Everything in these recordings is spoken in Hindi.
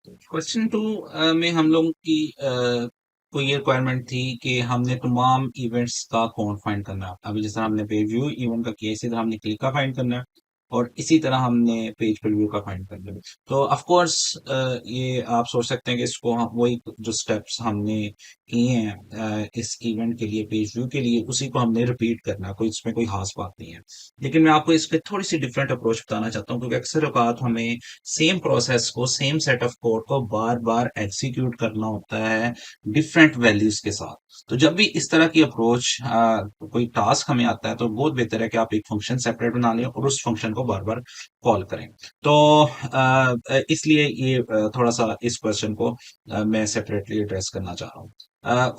क्वेश्चन टू में हम लोगों की को ये रिक्वायरमेंट थी कि हमने तमाम इवेंट्स का काउंट फाइंड करना है। अभी जैसे हमने पेज व्यू इवेंट का किया, इसी तरह हमने क्लिक का फाइंड करना है और इसी तरह हमने पेज प्रीव्यू का फाइंड करना है। तो ऑफ कोर्स ये आप सोच सकते हैं कि इसको हम वही जो स्टेप्स हमने किए हैं इस इवेंट के लिए, पेज व्यू के लिए, उसी को हमने रिपीट करना है। कोई इसमें कोई खास बात नहीं है। लेकिन मैं आपको इसके थोड़ी सी डिफरेंट अप्रोच बताना चाहता हूँ, क्योंकि अक्सर औकात हमें सेम प्रोसेस को, सेम सेट ऑफ कोड को बार बार एग्जीक्यूट करना होता है डिफरेंट वैल्यूज के साथ। तो जब भी इस तरह की अप्रोच कोई टास्क हमें आता है, तो बहुत बेहतर है कि आप एक फंक्शन सेपरेट बना लें और उस फंक्शन को बार बार कॉल करें। तो इसलिए ये थोड़ा सा इस क्वेश्चन को मैं सेपरेटली एड्रेस करना चाह रहा हूँ।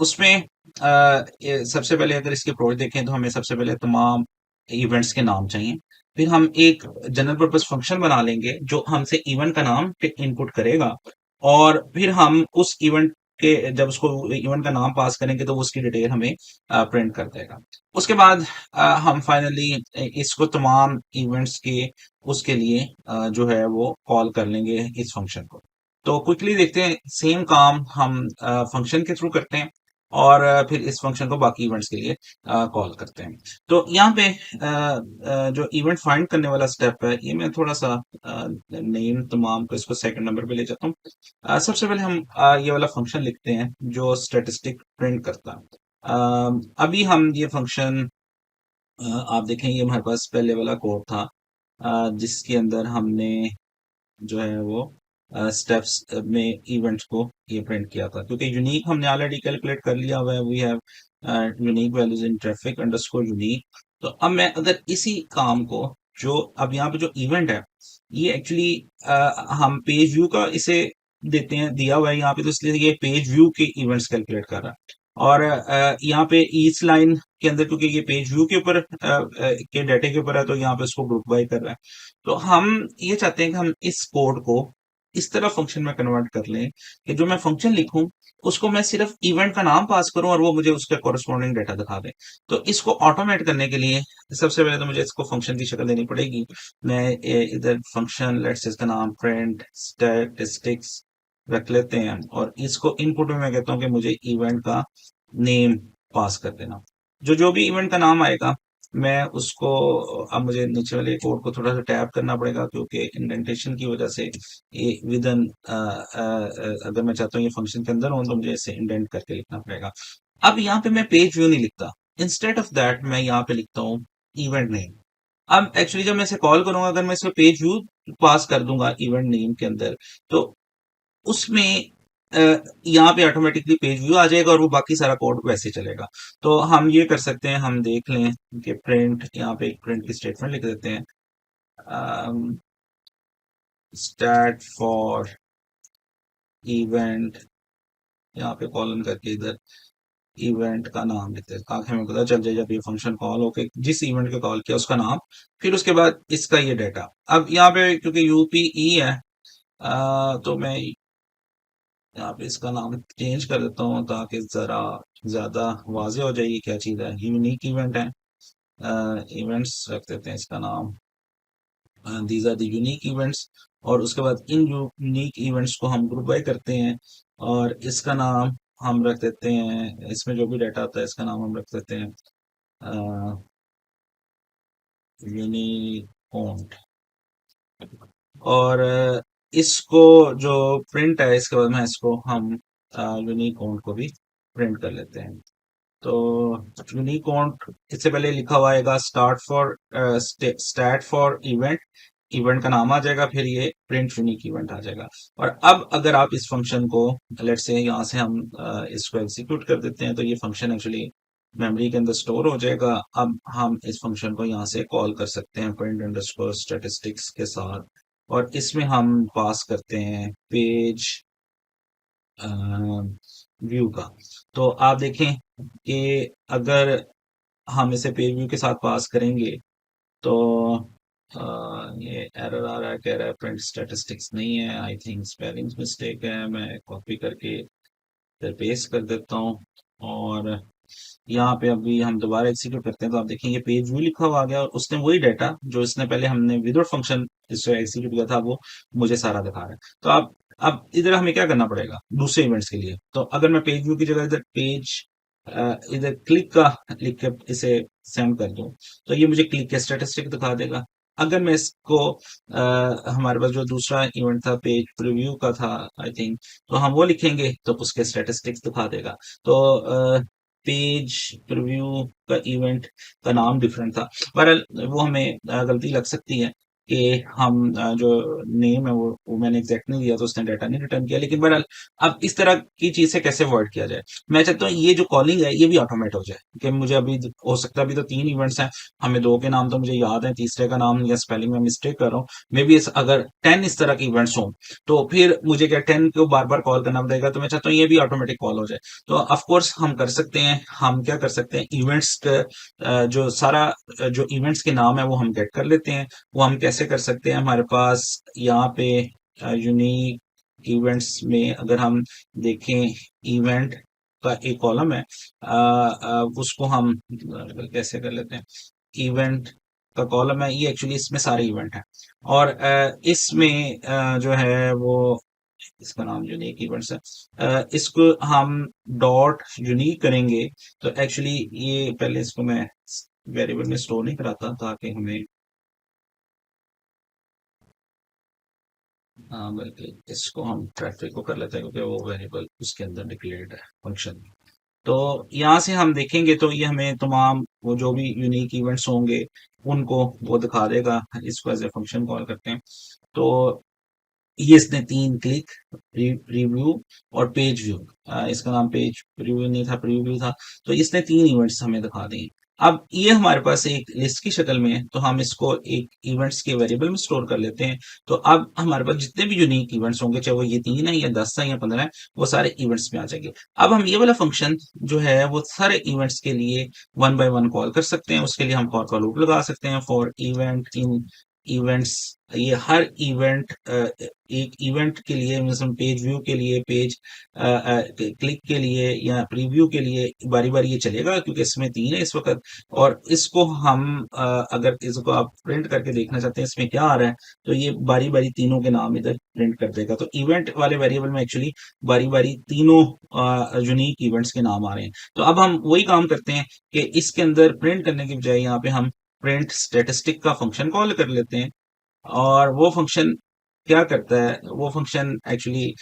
उसमें सबसे पहले अगर इसकी अप्रोच देखें तो हमें सबसे पहले तमाम इवेंट्स के नाम चाहिए। फिर हम एक जनरल पर्पस फंक्शन बना लेंगे जो हमसे इवेंट का नाम इनपुट करेगा, और फिर हम उस इवेंट के जब उसको इवेंट का नाम पास करेंगे तो वो उसकी डिटेल हमें प्रिंट कर देगा। उसके बाद हम फाइनली इसको तमाम इवेंट्स के उसके लिए जो है वो कॉल कर लेंगे इस फंक्शन को। तो क्विकली देखते हैं, सेम काम हम फंक्शन के थ्रू करते हैं और फिर इस फंक्शन को बाकी इवेंट्स के लिए कॉल करते हैं। तो यहाँ पे जो इवेंट फाइंड करने वाला स्टेप है, ये मैं थोड़ा सा नेम तमाम को इसको सेकंड नंबर पे ले जाता हूँ। सबसे पहले हम ये वाला फंक्शन लिखते हैं जो स्टैटिस्टिक प्रिंट करता है। अभी हम ये फंक्शन आप देखें, ये हमारे पास पहले वाला कोड था जिसके अंदर हमने जो है वो स्टेप्स में इवेंट्स को ये प्रिंट किया था, क्योंकि यूनिक हमने ऑलरेडी कैलकुलेट कर लिया हुआ है। We have unique values in traffic underscore unique. तो अब मैं अगर इसी काम को, जो अब यहाँ पे जो इवेंट है, ये एक्चुअली हम पेज व्यू का इसे देते हैं, दिया हुआ है यहाँ पे, तो इसलिए ये पेज व्यू के इवेंट्स कैलकुलेट कर रहा है। और यहाँ पे ईच लाइन के अंदर, क्योंकि ये पेज व्यू के ऊपर के डाटे के ऊपर है, तो यहाँ पे इसको ग्रुप बाय कर रहा है। तो हम ये चाहते हैं कि हम इस कोड को इस तरह फंक्शन में कन्वर्ट कर लें कि जो मैं फंक्शन लिखूं उसको मैं सिर्फ इवेंट का नाम पास करूं और वो मुझे उसके कोरस्पॉन्डिंग डाटा दिखा दे। तो इसको ऑटोमेट करने के लिए सबसे पहले तो मुझे इसको फंक्शन की शक्ल देनी पड़ेगी। मैं इधर फंक्शन लेट्स से इसका नाम प्रिंट स्टैटिस्टिक्स रख लेते हैं और इसको इनपुट में मैं कहता हूं कि मुझे इवेंट का नेम पास कर देना। जो जो भी इवेंट का नाम आएगा मैं उसको, अब मुझे नीचे वाले कोड को थोड़ा सा टैप करना पड़ेगा क्योंकि इंडेंटेशन की वजह से ये विदन अगर मैं चाहता हूँ ये फंक्शन के अंदर हो तो मुझे इसे इंडेंट करके लिखना पड़ेगा। अब यहाँ पे मैं पेज व्यू नहीं लिखता, इंस्टेड ऑफ दैट मैं यहाँ पे लिखता हूँ इवेंट नेम। अब एक्चुअली जब मैं इसे कॉल करूंगा, अगर मैं इसमें पेज व्यू पास कर दूंगा इवेंट नेम के अंदर, तो उसमें अ, यहाँ पे ऑटोमेटिकली पेज व्यू आ जाएगा और वो बाकी सारा कोड वैसे चलेगा। तो हम ये कर सकते हैं, हम देख लें कि प्रिंट, यहाँ पे एक प्रिंट की स्टेटमेंट लिख देते हैं, स्टैट फॉर इवेंट, यहाँ पे कॉलन करके इधर इवेंट का नाम लिखते हैं ताकि हमें पता चल जाए जब ये फंक्शन कॉल होके जिस इवेंट को कॉल किया उसका नाम, फिर उसके बाद इसका ये डाटा। अब यहाँ पे क्योंकि यूपीई है, तो मैं यहाँ पे इसका नाम चेंज कर देता हूँ ताकि जरा ज्यादा वाजे हो जाएगी क्या चीज है। यूनिक इवेंट है, इवेंट्स रख देते हैं इसका नाम, these are the unique events. और उसके बाद इन यूनिक इवेंट्स को हम ग्रुप बाय करते हैं और इसका नाम हम रख देते हैं, इसमें जो भी डाटा आता है इसका नाम हम रख देते हैं यूनिकोड। और इसको जो प्रिंट है, इसके बाद में इसको हम यूनिकोड को भी प्रिंट कर लेते हैं। तो यूनिकोड इससे पहले लिखा हुआ आएगा start for stat for event, event का नाम आ जाएगा, फिर ये प्रिंट यूनिक इवेंट आ जाएगा। और अब अगर आप इस फंक्शन को, लेट्स से यहाँ से हम इसको एग्जीक्यूट कर देते हैं, तो ये फंक्शन एक्चुअली मेमोरी के अंदर स्टोर हो जाएगा। अब हम इस फंक्शन को यहाँ से कॉल कर सकते हैं प्रिंट अंडरस्कोर स्टैटिस्टिक्स के साथ, और इसमें हम पास करते हैं पेज व्यू का। तो आप देखें कि अगर हम इसे पेज व्यू के साथ पास करेंगे तो ये एरर आ रहा है, कह रहा है प्रिंट स्टैटिस्टिक्स नहीं है, आई थिंक स्पेलिंग मिस्टेक है। मैं कॉपी करके फिर पेस्ट कर देता हूँ और यहाँ पे अभी हम दोबारा एग्जीक्यूट करते हैं तो आप देखेंगे पेज व्यू लिखा हुआ आ गया और उसने वही डाटा जो इसने पहले हमने विदाउट फंक्शन इससे एग्जीक्यूट किया था वो मुझे सारा दिखा रहा है। तो आप अब इधर हमें क्या करना पड़ेगा दूसरे इवेंट्स के लिए, तो अगर मैं पेज व्यू की जगह इधर पेज इधर क्लिक का लिख के इसे सेंड कर दूं, तो ये मुझे क्लिक के स्टेटिस्टिक दिखा देगा। अगर मैं इसको हमारे पास जो दूसरा इवेंट था पेज प्रीव्यू का था आई थिंक, तो हम वो लिखेंगे तो उसके स्टेटिस्टिक्स दिखा देगा। तो पेज प्रीव्यू का इवेंट का नाम डिफरेंट था, बहरहाल वो हमें गलती लग सकती है कि हम जो नेम है वो मैंने एग्जैक्ट नहीं दिया तो उसने डाटा नहीं रिटर्न किया, लेकिन बहरहाल अब इस तरह की चीज से कैसे अवॉइड किया जाए। मैं चाहता हूँ ये जो कॉलिंग है ये भी ऑटोमेट हो जाए, कि मुझे अभी हो सकता है अभी तो 3 इवेंट्स हैं, हमें 2 के नाम तो मुझे याद है, तीसरे का नाम या स्पेलिंग में मिस्टेक कर रहा हूँ, मे बी अगर 10 इस तरह के इवेंट्स हों तो फिर मुझे क्या 10 को बार बार कॉल करना पड़ेगा, तो मैं चाहता हूँ ये भी ऑटोमेटिक कॉल हो जाए। तो ऑफ कोर्स हम कर सकते हैं, हम क्या कर सकते हैं इवेंट्स जो सारा जो इवेंट्स के नाम है वो हम गेट कर लेते हैं। वो हम कैसे कर सकते हैं, हमारे पास यहाँ पे यूनिक इवेंट्स में अगर हम देखें इवेंट का एक कॉलम है, उसको हम कैसे कर लेते हैं, इवेंट का कॉलम है ये, एक्चुअली इसमें सारे इवेंट हैं और इसमें जो है वो इसका नाम यूनिक इवेंट्स है। इसको हम डॉट यूनिक करेंगे तो एक्चुअली ये पहले इसको मैं वेरिएबल में स्टोर नहीं कराता ताकि हमें बल्कि इसको हम ट्रैफिक को कर लेते हैं क्योंकि वो वेरिएबल उसके अंदर डिक्लेयर्ड है फंक्शन। तो यहाँ से हम देखेंगे तो ये हमें तमाम वो जो भी यूनिक इवेंट्स होंगे उनको वो दिखा देगा, इसको एज ए फंक्शन कॉल करते हैं। तो ये इसने 3 क्लिक, रिव्यू और पेज व्यू, इसका नाम पेज रिव्यू नहीं था प्रीव्यू था, तो इसने 3 इवेंट्स हमें दिखा दिए। अब ये हमारे पास एक लिस्ट की शक्ल में है तो हम इसको एक इवेंट्स के वेरिएबल में स्टोर कर लेते हैं। तो अब हमारे पास जितने भी यूनिक इवेंट्स होंगे चाहे वो ये 3 है या 10 है या 15 है, वो सारे इवेंट्स में आ जाएंगे। अब हम ये वाला फंक्शन जो है वो सारे इवेंट्स के लिए वन बाय वन कॉल कर सकते हैं, उसके लिए हम फॉर का लूप लगा सकते हैं, फॉर इवेंट इन इवेंट्स। ये हर इवेंट एक इवेंट के लिए मतलब पेज व्यू के लिए पेज क्लिक के लिए या प्रीव्यू के लिए बारी बारी ये चलेगा क्योंकि इसमें 3 है इस वक्त। और इसको हम अगर इसको आप प्रिंट करके देखना चाहते हैं इसमें क्या आ रहा है, तो ये बारी बारी तीनों के नाम इधर प्रिंट कर देगा। तो इवेंट वाले वेरिएबल में एक्चुअली बारी बारी तीनों यूनिक इवेंट्स के नाम आ रहे हैं। तो अब हम वही काम करते हैं कि इसके अंदर प्रिंट करने की बजाय यहाँ पे हम प्रिंट स्टेटिस्टिक का फंक्शन कॉल कर लेते हैं। और वो फंक्शन क्या करता है, वो फंक्शन एक्चुअली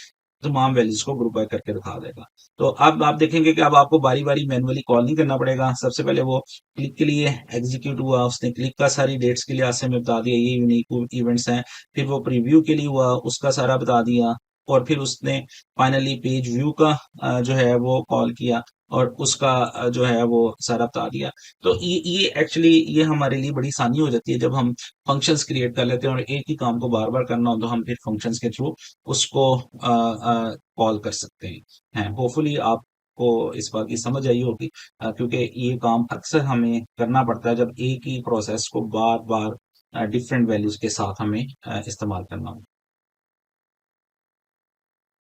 तमाम वैल्यूज को ग्रुप बाय करके दिखा देगा। तो अब आप देखेंगे कि अब आपको बारी बारी मैनुअली कॉल नहीं करना पड़ेगा। सबसे पहले वो क्लिक के लिए एग्जीक्यूट हुआ, उसने क्लिक का सारी डेट्स के लिए आज से में बता दिया ये यूनिक इवेंट्स हैं। फिर वो प्रीव्यू के लिए हुआ, उसका सारा बता दिया। और फिर उसने फाइनली पेज व्यू का जो है वो कॉल किया और उसका जो है वो सारा बता दिया। तो ये एक्चुअली ये हमारे लिए बड़ी आसानी हो जाती है जब हम फंक्शंस क्रिएट कर लेते हैं और एक ही काम को बार बार करना हो तो हम फिर फंक्शंस के थ्रू उसको कॉल कर सकते हैं। होपफुली आपको इस बात की समझ आई होगी, क्योंकि ये काम अक्सर हमें करना पड़ता है जब एक ही प्रोसेस को बार बार डिफरेंट वैल्यूज के साथ हमें इस्तेमाल करना हो।